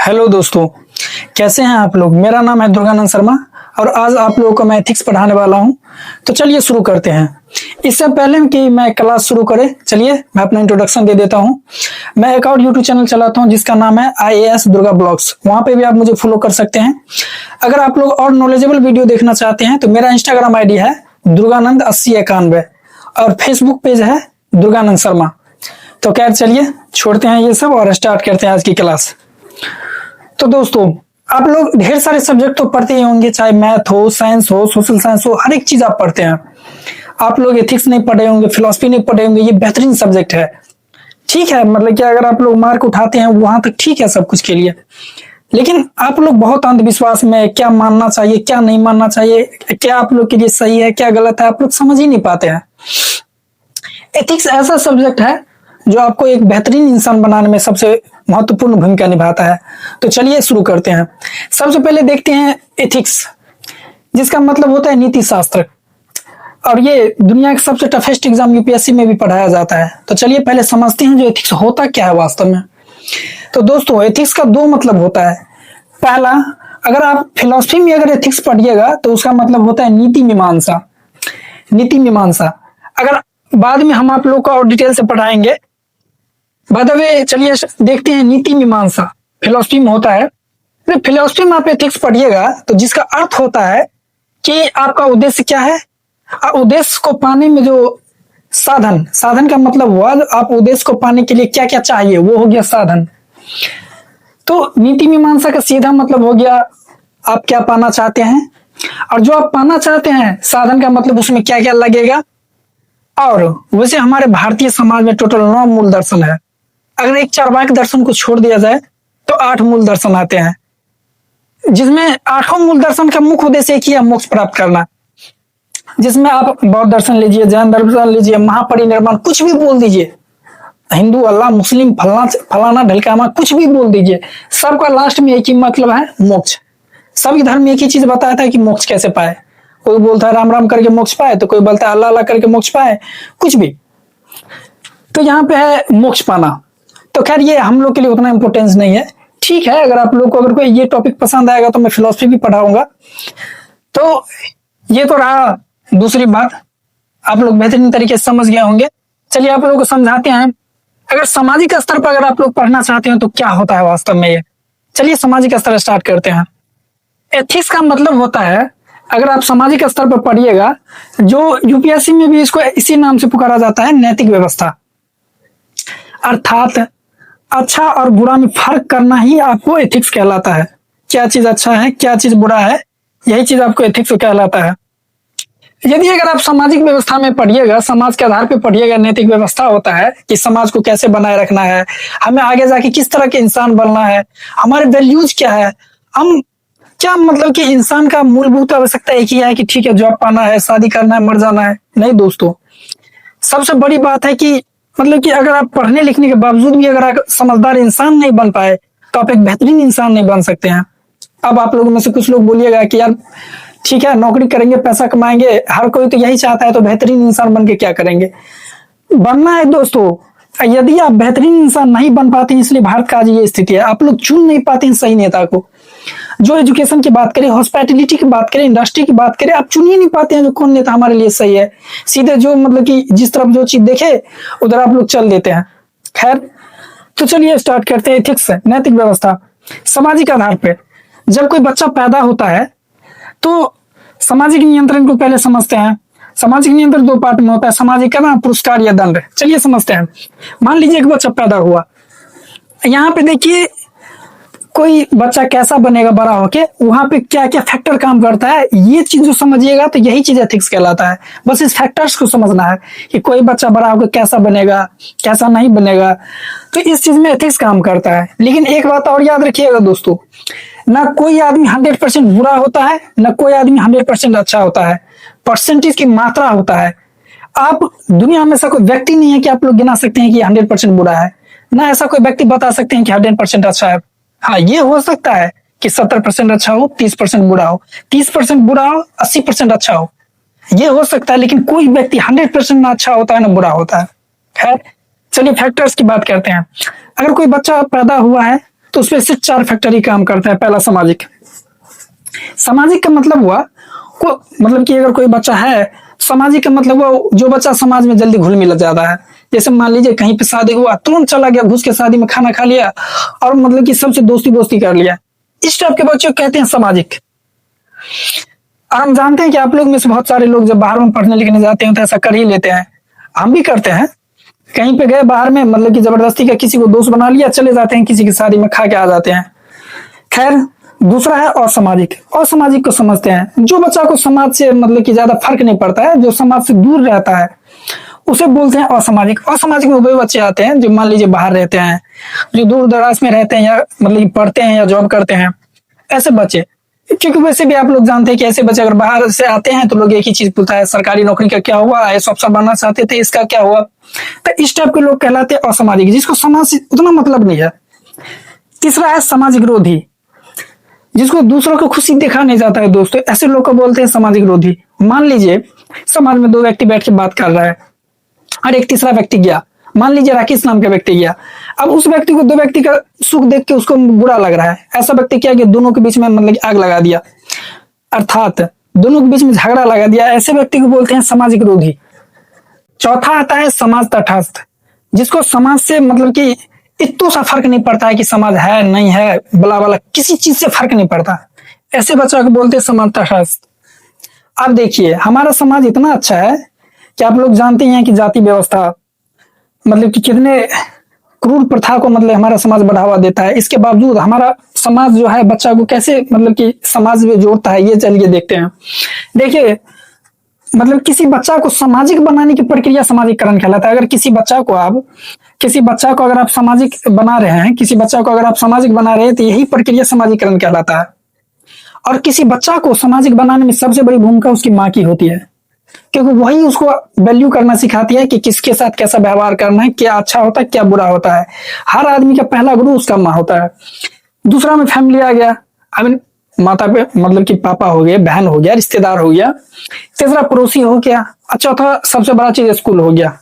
Hello दोस्तों, कैसे हैं आप लोग। मेरा नाम है दुर्गानंद शर्मा और आज आप लोगों को मैं एथिक्स पढ़ाने वाला हूं। तो चलिए शुरू करते हैं। इससे पहले कि मैं क्लास शुरू करें, चलिए मैं अपना इंट्रोडक्शन दे देता हूं। मैं एक और यूट्यूब चैनल चलाता हूं जिसका नाम है IAS दुर्गा ब्लॉग्स। वहां पे भी आप मुझे फॉलो कर सकते हैं। अगर आप लोग और नॉलेजेबल वीडियो देखना चाहते हैं तो मेरा इंस्टाग्राम ID है दुर्गानंद 8091 और फेसबुक पेज है दुर्गानंद शर्मा। तो खैर चलिए छोड़ते हैं ये सब और स्टार्ट करते हैं आज की क्लास। तो दोस्तों, आप लोग ढेर सारे सब्जेक्ट तो पढ़ते ही होंगे, चाहे मैथ हो, साइंस हो, सोशल साइंस हो, हर एक चीज आप पढ़ते हैं। आप लोग एथिक्स नहीं पढ़े होंगे, फिलोसफी नहीं पढ़े होंगे। ये बेहतरीन सब्जेक्ट है, ठीक है। मतलब कि अगर आप लोग मार्क उठाते हैं वहां तक ठीक है सब कुछ के लिए, लेकिन आप लोग बहुत अंधविश्वास में क्या मानना चाहिए क्या नहीं मानना चाहिए, क्या आप लोग के लिए सही है क्या गलत है, आप लोग समझ ही नहीं पाते हैं। एथिक्स ऐसा सब्जेक्ट है जो आपको एक बेहतरीन इंसान बनाने में सबसे महत्वपूर्ण भूमिका निभाता है। तो चलिए शुरू करते हैं। सबसे पहले देखते हैं एथिक्स, जिसका मतलब होता है नीति शास्त्र, और ये दुनिया का सबसे टफेस्ट एग्जाम UPSC में भी पढ़ाया जाता है। तो चलिए पहले समझते हैं जो एथिक्स होता क्या है वास्तव में। तो दोस्तों, एथिक्स का दो मतलब होता है। पहला, अगर आप फिलोसफी में अगर एथिक्स पढ़िएगा तो उसका मतलब होता है नीति मीमांसा। नीति मीमांसा अगर बाद में हम आप लोग को और डिटेल से पढ़ाएंगे। बाय द वे चलिए देखते हैं नीति मीमांसा फिलोसफी में होता है। फिलोसफी में आप एथिक्स पढ़िएगा तो जिसका अर्थ होता है कि आपका उद्देश्य क्या है, उद्देश्य को पाने में जो साधन का मतलब हुआ आप उद्देश्य को पाने के लिए क्या क्या चाहिए, वो हो गया साधन। तो नीति मीमांसा का सीधा मतलब हो गया आप क्या पाना चाहते हैं, और जो आप पाना चाहते हैं साधन का मतलब उसमें क्या क्या लगेगा। और वैसे हमारे भारतीय समाज में टोटल 9 मूल दर्शन है। अगर एक चार्वाक दर्शन को छोड़ दिया जाए तो 8 मूल दर्शन आते हैं, जिसमें 8 मूल दर्शन का मुख्य उद्देश्य एक ही है, मोक्ष प्राप्त करना। जिसमें आप बौद्ध दर्शन लीजिए, जैन दर्शन लीजिए, महापरिनिर्वाण कुछ भी बोल दीजिए, हिंदू अल्लाह, मुस्लिम फलाना ढलकामा कुछ भी बोल दीजिए, सबका लास्ट में एक ही मतलब है, मोक्ष। सभी धर्म में एक ही चीज बताया था कि मोक्ष कैसे पाए। कोई बोलता है राम राम करके मोक्ष पाए, तो कोई बोलता है अल्लाह अल्लाह करके मोक्ष पाए, कुछ भी। तो यहाँ पे है मोक्ष पाना। तो खैर ये हम लोग के लिए उतना इंपॉर्टेंस नहीं है, ठीक है। अगर आप लोग को अगर कोई ये टॉपिक पसंद आएगा तो मैं फिलोसफी भी पढ़ाऊंगा। तो ये तो रहा दूसरी बात, आप लोग बेहतरीन तरीके से समझ गए होंगे। चलिए आप लोगों को समझाते हैं। अगर सामाजिक स्तर पर अगर आप लोग पढ़ना चाहते हैं तो क्या होता है वास्तव में ये, चलिए सामाजिक स्तर स्टार्ट करते हैं। एथिक्स का मतलब होता है, अगर आप सामाजिक स्तर पर पढ़िएगा, जो UPSC में भी इसको इसी नाम से पुकारा जाता है, नैतिक व्यवस्था। अर्थात अच्छा और बुरा में फर्क करना ही आपको एथिक्स कहलाता है। क्या चीज अच्छा है क्या चीज बुरा है, यही चीज आपको एथिक्स कहलाता है। यदि अगर आप सामाजिक व्यवस्था में पढ़िएगा, समाज के आधार पर पढ़िएगा, नैतिक व्यवस्था होता है कि समाज को कैसे बनाए रखना है, हमें आगे जाके किस तरह के इंसान बनना है, हमारे वैल्यूज क्या है, हम क्या मतलब कि इंसान का मूलभूत आवश्यकता एक ही है कि ठीक है जॉब पाना है, शादी करना है, मर जाना है। नहीं दोस्तों, सबसे बड़ी बात है कि मतलब कि अगर आप पढ़ने लिखने के बावजूद भी अगर आप समझदार इंसान नहीं बन पाए तो आप एक बेहतरीन इंसान नहीं बन सकते हैं। अब आप लोगों में से कुछ लोग बोलिएगा कि यार ठीक है नौकरी करेंगे पैसा कमाएंगे, हर कोई तो यही चाहता है, तो बेहतरीन इंसान बन के क्या करेंगे। बनना है दोस्तों। यदि आप बेहतरीन इंसान नहीं बन पाते, इसलिए भारत का आज ये स्थिति है, आप लोग चुन नहीं पाते हैं सही नेता को। जो एजुकेशन की बात करें, हॉस्पिटैलिटी की बात करें, इंडस्ट्री की बात करें, आप चुन ही नहीं पाते हैं जो कौन नेता हमारे लिए सही है। सीधे जो मतलब कि जिस तरफ जो चीज देखे उधर आप लोग चल देते हैं। खैर तो चलिए स्टार्ट करते हैं एथिक्स से। नैतिक व्यवस्था सामाजिक आधार पे जब कोई बच्चा पैदा होता है तो सामाजिक नियंत्रण को पहले समझते हैं। सामाजिक नियंत्रण 2 पार्ट में होता है, सामाजिक का ना पुरस्कार या दंड। चलिए समझते हैं। मान लीजिए एक बच्चा पैदा हुआ, यहाँ पे देखिए कोई बच्चा कैसा बनेगा बड़ा होके, वहां पे क्या क्या फैक्टर काम करता है, ये चीज जो समझिएगा तो यही चीज एथिक्स कहलाता है। बस इस फैक्टर्स को समझना है कि कोई बच्चा बड़ा होकर कैसा बनेगा कैसा नहीं बनेगा, तो इस चीज में एथिक्स काम करता है। लेकिन एक बात और याद रखिएगा दोस्तों, ना कोई आदमी 100% बुरा होता है, ना कोई आदमी 100% अच्छा होता है। परसेंटेज की मात्रा होता है। आप दुनिया में ऐसा कोई व्यक्ति नहीं है कि आप लोग गिना सकते हैं कि 100% बुरा है, ना ऐसा कोई व्यक्ति बता सकते हैं कि 100% अच्छा है। हाँ, ये हो सकता है कि 70% अच्छा हो, 30% बुरा हो, 30% बुरा हो, 80% अच्छा हो, ये हो सकता है। लेकिन कोई व्यक्ति 100% ना अच्छा होता है ना बुरा होता है। खैर चलिए फैक्टर्स की बात करते हैं। अगर कोई बच्चा पैदा हुआ है तो उसमें सिर्फ 4 फैक्टर ही काम करता है। पहला सामाजिक। सामाजिक का मतलब हुआ को मतलब कि अगर कोई बच्चा है, सामाजिक का मतलब वो जो बच्चा समाज में जल्दी घुल मिल जाता है। जैसे मान लीजिए कहीं पे शादी हुआ, तुरंत चला गया, घुस के शादी में खाना खा लिया और मतलब कि सबसे दोस्ती दोस्ती कर लिया। इस टाइप के बच्चों को कहते हैं सामाजिक। और हम जानते हैं कि आप लोग में से बहुत सारे लोग जब बाहर में पढ़ने लिखने जाते हैं तो ऐसा कर ही लेते हैं। हम भी करते हैं। कहीं पे गए बाहर में, मतलब कि जबरदस्ती का किसी को दोस्त बना लिया, चले जाते हैं किसी की शादी में, खा के आ जाते हैं। खैर, दूसरा है असामाजिक। असामाजिक को समझते हैं, जो बच्चा को समाज से मतलब कि ज्यादा फर्क नहीं पड़ता है, जो समाज से दूर रहता है, उसे बोलते हैं असामाजिक। असामाजिक में वही बच्चे आते हैं जो मान लीजिए बाहर रहते हैं, जो दूर दराज में रहते हैं, या मतलब कि पढ़ते हैं या जॉब करते हैं, ऐसे बच्चे। क्योंकि वैसे भी आप लोग जानते हैं कि ऐसे बच्चे अगर बाहर से आते हैं तो लोग एक ही चीज पूछता है, सरकारी नौकरी का क्या हुआ, आईएएस अफसर बनना चाहते थे, इसका क्या हुआ। तो इस टाइप के लोग कहलाते हैं असामाजिक, जिसको समाज से उतना मतलब नहीं है। तीसरा है सामाजिक विरोधी, जिसको दूसरों को खुशी देखा नहीं जाता है दोस्तों, ऐसे लोग को बोलते हैं सामाजिक विरोधी। मान लीजिए समाज में 2 व्यक्ति बैठ के बात कर रहा है और एक तीसरा व्यक्ति गया, मान लीजिए राकेश नाम का व्यक्ति गया। अब उस व्यक्ति को 2 व्यक्ति का सुख देख के उसको बुरा लग रहा है। ऐसा व्यक्ति क्या कि दोनों के बीच में मतलब आग लगा दिया, अर्थात दोनों के बीच में झगड़ा लगा दिया। ऐसे व्यक्ति को बोलते हैं सामाजिक विरोधी। चौथा आता है समाज तटस्थ, जिसको समाज से मतलब कि इतना सा फर्क नहीं पड़ता है कि समाज है नहीं है, बला बला किसी चीज से फर्क नहीं पड़ता। ऐसे बच्चों को बोलते हैं समाज तटस्थ। अब देखिए हमारा समाज इतना अच्छा है कि आप लोग जानते हैं कि जाति व्यवस्था मतलब कि कितने क्रूर प्रथा को मतलब हमारा समाज बढ़ावा देता है। इसके बावजूद हमारा समाज जो है बच्चा को कैसे मतलब कि समाज में जोड़ता है, ये चलिए देखते हैं। देखिए मतलब किसी बच्चा को सामाजिक बनाने की प्रक्रिया सामाजिकरण कहलाता है। अगर किसी बच्चा को अगर आप सामाजिक बना रहे हैं, किसी बच्चा को अगर आप सामाजिक बना रहे हैं तो यही प्रक्रिया सामाजिकरण कहलाता है। और किसी बच्चा को सामाजिक बनाने में सबसे बड़ी भूमिका उसकी माँ की होती है, क्योंकि वही उसको वैल्यू करना सिखाती है कि किसके साथ कैसा व्यवहार करना है, क्या अच्छा होता है क्या बुरा होता है। हर आदमी का पहला गुरु उसका माँ होता है। दूसरा में फैमिली आ गया, आई मीन माता पे मतलब कि पापा हो गए, बहन हो गया, रिश्तेदार हो गया। तीसरा पड़ोसी हो गया। चौथा सबसे बड़ा चीज स्कूल हो गया।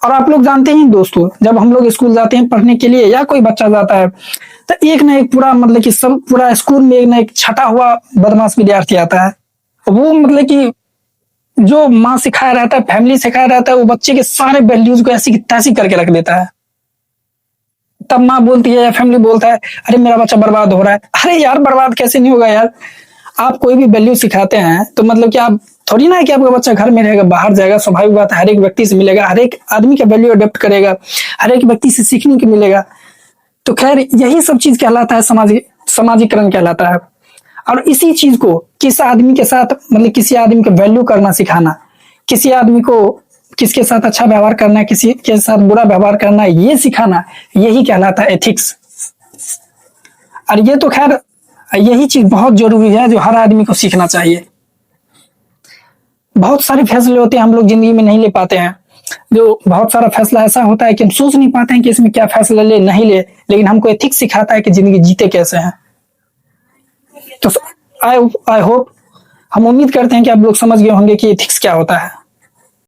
और आप लोग जानते हैं दोस्तों, जब हम लोग स्कूल जाते हैं पढ़ने के लिए या कोई बच्चा जाता है तो एक ना एक पूरा मतलब कि सब पूरा स्कूल में एक ना एक छटा हुआ बदमाश विद्यार्थी आता है। वो मतलब कि जो माँ सिखाया रहता है, फैमिली सिखाया रहता है, वो बच्चे के सारे वैल्यूज को ऐसी की तैसी करके रख देता है। तब माँ बोलती है या फैमिली बोलता है, अरे मेरा बच्चा बर्बाद हो रहा है। अरे यार बर्बाद कैसे नहीं होगा यार। आप कोई भी वैल्यू सिखाते हैं तो मतलब कि आप थोड़ी ना है कि आपका बच्चा घर में रहेगा, बाहर जाएगा, स्वाभाविक बात है, हर एक व्यक्ति से मिलेगा, हर एक आदमी का वैल्यू अडॉप्ट करेगा, हर एक व्यक्ति से सीखने को मिलेगा। तो खैर यही सब चीज कहलाता है समाजीकरण कहलाता है। और इसी चीज को किस आदमी के साथ मतलब किसी आदमी को वैल्यू करना सिखाना, किसी आदमी को किसके साथ अच्छा व्यवहार करना है, किसी के साथ बुरा व्यवहार करना है, ये सिखाना, यही कहलाता है एथिक्स। और ये तो खैर यही चीज बहुत जरूरी है जो हर आदमी को सीखना चाहिए। बहुत सारे फैसले होते हैं हम लोग जिंदगी में नहीं ले पाते हैं, जो बहुत सारा फैसला ऐसा होता है कि हम सोच नहीं पाते हैं कि इसमें क्या फैसला ले नहीं ले, लेकिन हमको एथिक्स सिखाता है कि जिंदगी जीते कैसे हैं। तो आई होप, हम उम्मीद करते हैं कि आप लोग समझ गए होंगे कि एथिक्स क्या होता है।